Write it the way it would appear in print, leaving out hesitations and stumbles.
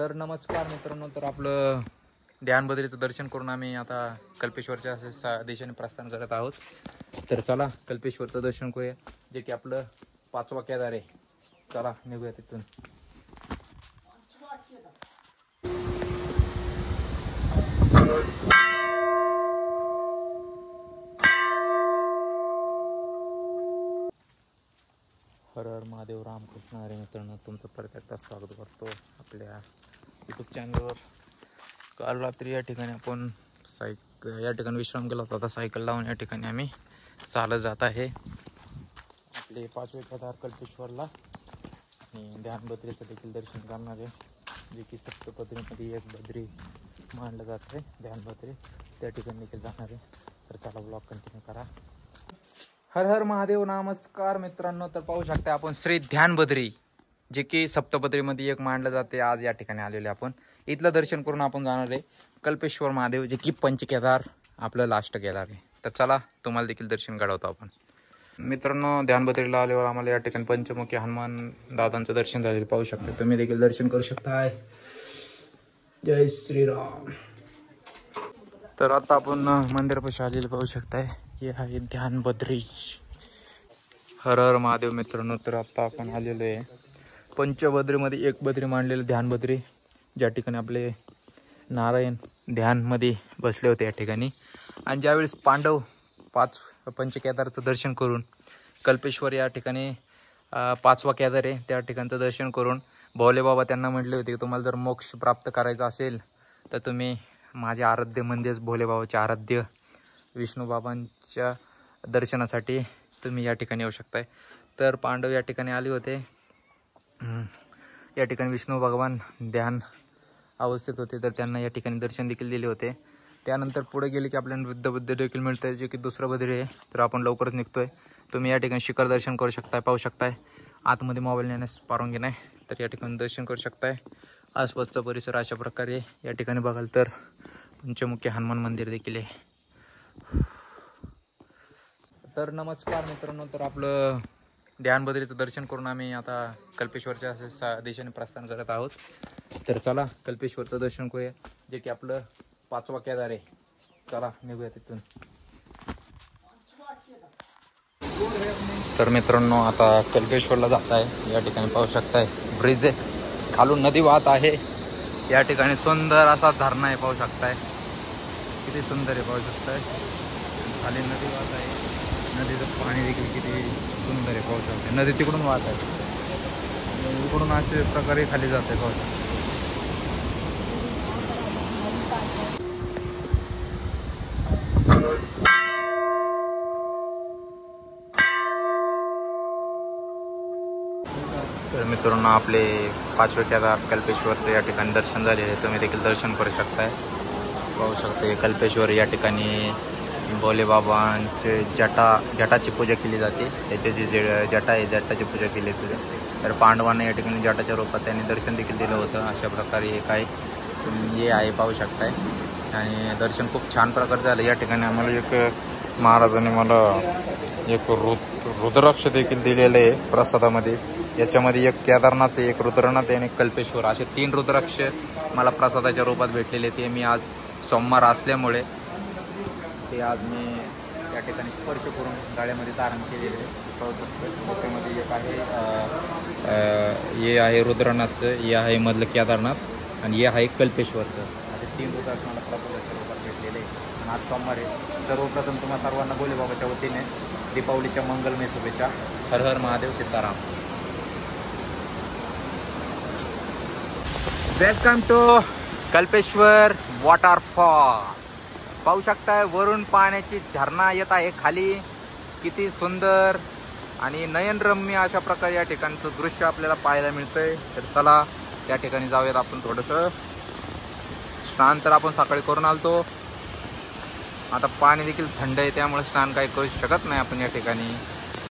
तर नमस्कार मित्रांनो, तर आपलं ध्यानबद्रीचं दर्शन करून आम्ही आता कल्पेश्वरच्या असे दिशेने प्रस्थान करत आहोत. तर चला कल्पेश्वरचं दर्शन करूया, जे की आपलं 5वा केदार आहे. चला निघूया तिथून. हर हर महादेव, रामकृष्ण हरे. मित्रांनो, तुमचं परत एकदा स्वागत करतो आपल्या यूट्यूब चॅनलवर. काल रात्री या ठिकाणी आपण या ठिकाणी विश्राम केला होता. आता सायकल लावून या ठिकाणी आम्ही चालत जात आहे आपले 5वे केदार कल्पेश्वरला. आणि ध्यानबद्रीचं देखील दर्शन करणार आहे, जे की सप्तपदरीमध्ये एक बद्री मानलं जात आहे. ध्यानबद्री त्या ठिकाणी देखील जाणार आहे. तर चला ब्लॉग कंटिन्यू करा. हर हर महादेव. नमस्कार मित्रांनो, तर पाहू शकता आपण श्री ध्यानबद्री, जे की सप्तपदरीमध्ये एक मानलं जाते. आज या ठिकाणी आलेले आपण इथलं दर्शन करून आपण जाणार आहे कल्पेश्वर महादेव, जे की पंचकेदार आपलं लास्ट केदार आहे. तर चला तुम्हाला देखील दर्शन घडवतो आपण. मित्रांनो, ध्यानबद्रीला आल्यावर आम्हाला या ठिकाणी पंचमुखी हनुमान दादांचं दर्शन झालेलं पाहू शकता. तुम्ही देखील दर्शन करू शकताय. जय श्रीराम. तर आता आपण मंदिरापाशी आलेले पाहू शकताय. हे आहे ध्यानबद्री. हर हर महादेव. मित्रांनो, तर आता आपण आलेलो आहे पंचबद्रीमध्ये एक बद्री मांडलेलं ध्यानबद्री, ज्या ठिकाणी आपले नारायण ध्यानमध्ये बसले होते या ठिकाणी. आणि ज्यावेळेस पांडव 5 पंचकेदारचं दर्शन करून कल्पेश्वर या ठिकाणी 5वा केदार आहे, त्या ठिकाणचं दर्शन करून भोले बाबा त्यांना म्हटले होते की तुम्हाला जर मोक्ष प्राप्त करायचा असेल तर तुम्ही माझे आराध्य म्हणजेच भोले बाबाचे आराध्य विष्णू बाबांच्या दर्शनासाठी तुम्ही या ठिकाणी येऊ शकताय. तर पांडव या ठिकाणी आले होते. या ठिकाणी विष्णू भगवान ध्यान अवस्थेत होते, तर त्यांना या ठिकाणी दर्शन देखील दिले होते. त्यानंतर पुढे गेले की आपल्याला वृद्ध बुद्ध देखील मिळतं, जे की दुसरं बद्री आहे. तर आपण लवकरच निघतोय. तुम्ही या ठिकाणी शिखर दर्शन करू शकताय, पाहू शकताय. आतमध्ये मोबाईल नेण्यास परवानगी नाही, तर या ठिकाणी दर्शन करू शकताय. आसपासचा परिसर अशा प्रकारे या ठिकाणी बघाल तर पंचमुखी हनुमान मंदिर देखील आहे. तर नमस्कार मित्रांनो, तर आपलं ध्यानबद्रीचं दर्शन करून आम्ही आता कल्पेश्वरच्या असे दिशेने प्रस्थान करत आहोत. तर चला कल्पेश्वरचं दर्शन करूया, जे की आपलं 5वा केदार आहे. चला निघूया तिथून. तर मित्रांनो, आता कल्पेश्वरला जात आहे. या ठिकाणी पाहू शकताय ब्रिज आहे, खालून नदी वाहत आहे. या ठिकाणी सुंदर असा झरणा आहे, पाहू शकताय. किती सुंदर आहे, पाहू शकताय. खाली नदी वाहत आहे. नदीचं पाणी देखील किती सुंदर आहे, पाहू शकताय. नदी तिकडून वाहत आहे, इकडून अशा प्रकारे खाली जात आहे, पाहू शकताय. तर मित्रांनो, आपले 5वे केदार कल्पेश्वरचं या ठिकाणी दर्शन झालेले आहे. तुम्ही देखील दर्शन करू शकताय, पाहू शकता. कल्पेश्वर या ठिकाणी भोले बाबांचे जटाची पूजा केली जाते. त्याचे जे जटा आहे, जटाची पूजा केली जाते. तर पांडवांना या ठिकाणी जटाच्या रूपात त्यांनी दर्शन देखील दिलं होतं. अशा प्रकारे एक आहे, हे आहे, पाहू शकताय. आणि दर्शन खूप छान प्रकारे झालं. या ठिकाणी आम्हाला एक महाराजांनी मला एक रुद्राक्ष देखील दिलेलं आहे प्रसादामध्ये. याच्यामध्ये एक केदारनाथ आहे, एक रुद्रनाथ आहे आणि एक कल्पेश्वर, असे 3 रुद्राक्ष मला प्रसादाच्या रूपात भेटलेले. ते मी आज सोमवार असल्यामुळे ते आज मी या ठिकाणी स्पर्श करून गाड्यामध्ये धारण केलेले आहे. त्याच्यामध्ये एक आहे, हे आहे रुद्रनाथचं, हे आहे मधलं केदारनाथ आणि हे आहे कल्पेश्वरचं. असे 3 रुद्राक्ष मला प्रसादाच्या रूपात भेटलेले आहे. आणि आज सोमवार आहे. सर्वप्रथम तुम्हाला सर्वांना भोले बाबाच्या वतीने दीपावलीच्या मंगलमय शुभेच्छा. हर हर Mahadev, Sitaram. Welcome to Kalpeshwar waterfall. पाहू शकताय वरून पाण्याची झरणा येत आहे खाली. किती सुंदर आणि नयनरम्य अशा प्रकारे या ठिकाणचं दृश्य आपल्याला पाहायला मिळतंय. तर चला त्या ठिकाणी जाऊयात आपण. थोडंसं स्नान तर आपण सकाळी करून आलतो. आता पाणी देखील थंड आहे, त्यामुळे स्नान काही करू शकत नाही आपण या ठिकाणी.